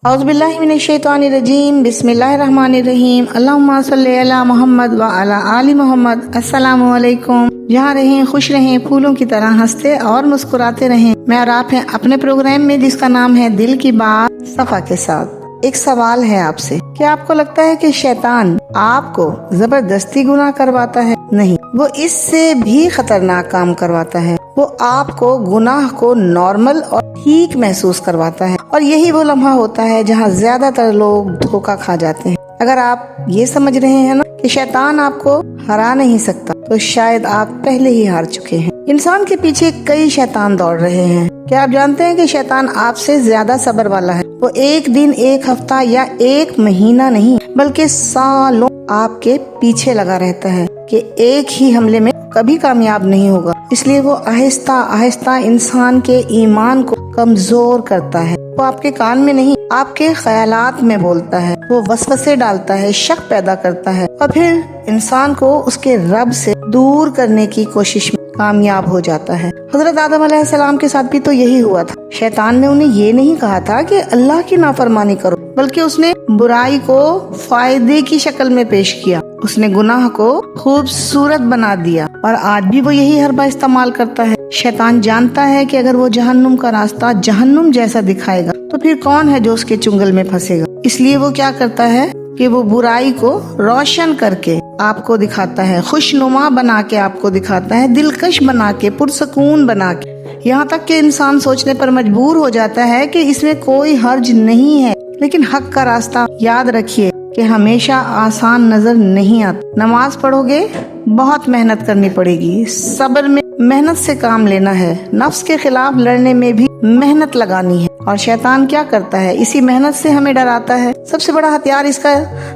औज़ुबिल्लाहि मिनश्शैतानिर्रजीम बिस्मिल्लाहिर्रहमानिर्रहीम अल्लाहुम्मा सल्लि अला मोहम्मद व अला आलि मोहम्मद। अस्सलामु अलैकुम। जहाँ रहें खुश रहें, फूलों की तरह हंसते और मुस्कुराते रहें। मैं और आप हैं अपने प्रोग्राम में जिसका नाम है दिल की बात सफा के साथ। एक सवाल है आपसे, क्या आपको लगता है कि शैतान आपको जबरदस्ती गुनाह करवाता है? नहीं, वो इससे भी खतरनाक काम करवाता है। वो आपको गुनाह को नॉर्मल और ठीक महसूस करवाता है, और यही वो लम्हा होता है जहाँ ज्यादातर लोग धोखा खा जाते हैं। अगर आप ये समझ रहे हैं ना कि शैतान आपको हरा नहीं सकता, तो शायद आप पहले ही हार चुके हैं। इंसान के पीछे कई शैतान दौड़ रहे हैं। क्या आप जानते हैं कि शैतान आपसे ज्यादा सब्र वाला है? वो एक दिन, एक हफ्ता या एक महीना नहीं, बल्कि सालों आपके पीछे लगा रहता है कि एक ही हमले में कभी कामयाब नहीं होगा। इसलिए वो आहिस्ता आहिस्ता इंसान के ईमान को कमजोर करता है। वो आपके कान में नहीं, आपके ख्यालात में बोलता है। वो वसवसे डालता है, शक पैदा करता है, और फिर इंसान को उसके रब से दूर करने की कोशिश में कामयाब हो जाता है। हजरत आदम अलैहिस्सलाम के साथ भी तो यही हुआ था। शैतान ने उन्हें ये नहीं कहा था कि अल्लाह की नाफरमानी करो, बल्कि उसने बुराई को फायदे की शक्ल में पेश किया। उसने गुनाह को खूबसूरत बना दिया, और आज भी वो यही हरबा इस्तेमाल करता है। शैतान जानता है कि अगर वो जहन्नुम का रास्ता जहन्नुम जैसा दिखाएगा, तो फिर कौन है जो उसके चुंगल में फंसेगा। इसलिए वो क्या करता है कि वो बुराई को रोशन करके आपको दिखाता है, खुशनुमा बना के आपको दिखाता है, दिलकश बना के, पुरसकून बना के, यहाँ तक कि इंसान सोचने पर मजबूर हो जाता है कि इसमें कोई हर्ज नहीं है। लेकिन हक का रास्ता याद रखिए कि हमेशा आसान नजर नहीं आता। नमाज पढ़ोगे, बहुत मेहनत करनी पड़ेगी। सब्र में मेहनत से काम लेना है। नफ्स के खिलाफ लड़ने में भी मेहनत लगानी है। और शैतान क्या करता है? इसी मेहनत से हमें डराता है। सबसे बड़ा हथियार इसका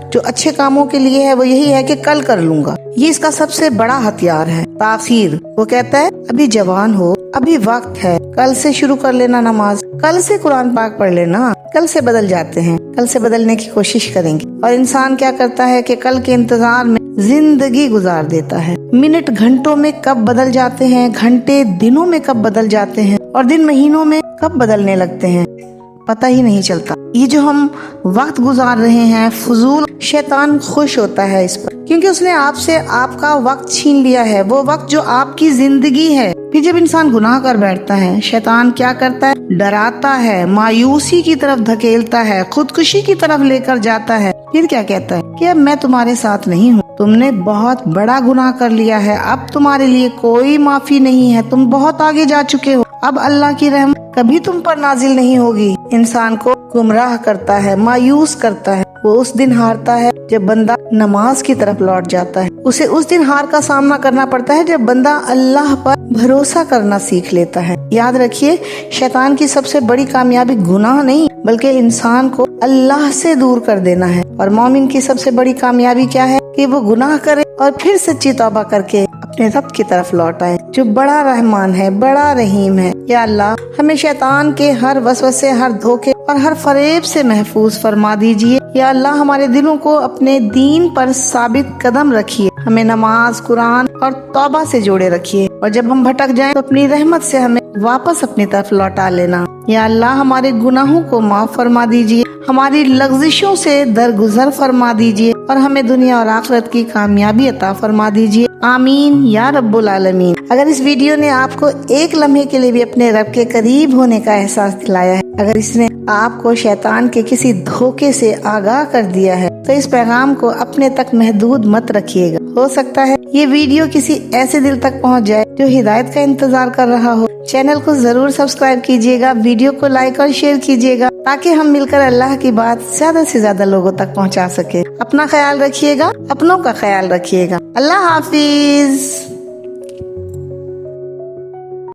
जो अच्छे कामों के लिए है, वो यही है कि कल कर लूंगा। ये इसका सबसे बड़ा हथियार है, ताखीर। वो कहता है अभी जवान हो, अभी वक्त है, कल से शुरू कर लेना नमाज, कल से कुरान पाक पढ़ लेना, कल से बदल जाते हैं, कल से बदलने की कोशिश करेंगे। और इंसान क्या करता है कि कल के इंतजार में जिंदगी गुजार देता है। मिनट घंटों में कब बदल जाते हैं, घंटे दिनों में कब बदल जाते हैं, और दिन महीनों में कब बदलने लगते हैं, पता ही नहीं चलता। ये जो हम वक्त गुजार रहे हैं फजूल, शैतान खुश होता है इस पर, क्योंकि उसने आपसे आपका वक्त छीन लिया है, वो वक्त जो आपकी जिंदगी है। फिर जब इंसान गुनाह कर बैठता है, शैतान क्या करता है? डराता है, मायूसी की तरफ धकेलता है, खुदकुशी की तरफ लेकर जाता है। फिर क्या कहता है कि अब मैं तुम्हारे साथ नहीं हूँ, तुमने बहुत बड़ा गुनाह कर लिया है, अब तुम्हारे लिए कोई माफी नहीं है, तुम बहुत आगे जा चुके हो, अब अल्लाह की रहमत कभी तुम पर नाजिल नहीं होगी। इंसान को गुमराह करता है, मायूस करता है। वो उस दिन हारता है जब बंदा नमाज की तरफ लौट जाता है। उसे उस दिन हार का सामना करना पड़ता है जब बंदा अल्लाह पर भरोसा करना सीख लेता है। याद रखिए, शैतान की सबसे बड़ी कामयाबी गुनाह नहीं, बल्कि इंसान को अल्लाह से दूर कर देना है। और मोमिन की सबसे बड़ी कामयाबी क्या है? कि वो गुनाह करे और फिर सच्ची तौबा करके अपने रब की तरफ लौट आए, जो बड़ा रहमान है, बड़ा रहीम है। या अल्लाह, हमें शैतान के हर वसवसे, हर धोखे और हर फरेब से महफूज फरमा दीजिए। या अल्लाह, हमारे दिलों को अपने दीन पर साबित कदम रखिए। हमें नमाज, कुरान और तौबा से जोड़े रखिए, और जब हम भटक जाएं तो अपनी रहमत से हमें वापस अपनी तरफ लौटा लेना। या अल्लाह, हमारे गुनाहों को माफ फरमा दीजिए, हमारी लग़्ज़िशों से दरगुजर फरमा दीजिए, और हमें दुनिया और आखिरत की कामयाबी अता फरमा दीजिए। आमीन या रब्बुल आलमीन। अगर इस वीडियो ने आपको एक लम्हे के लिए भी अपने रब के करीब होने का एहसास दिलाया है, अगर इसने आपको शैतान के किसी धोखे से आगाह कर दिया है, तो इस पैगाम को अपने तक महदूद मत रखिएगा। हो सकता है ये वीडियो किसी ऐसे दिल तक पहुंच जाए जो हिदायत का इंतजार कर रहा हो। चैनल को जरूर सब्सक्राइब कीजिएगा, वीडियो को लाइक और शेयर कीजिएगा, ताकि हम मिलकर अल्लाह की बात ज्यादा से ज्यादा लोगों तक पहुंचा सके। अपना ख्याल रखिएगा, अपनों का ख्याल रखिएगा। अल्लाह हाफिज।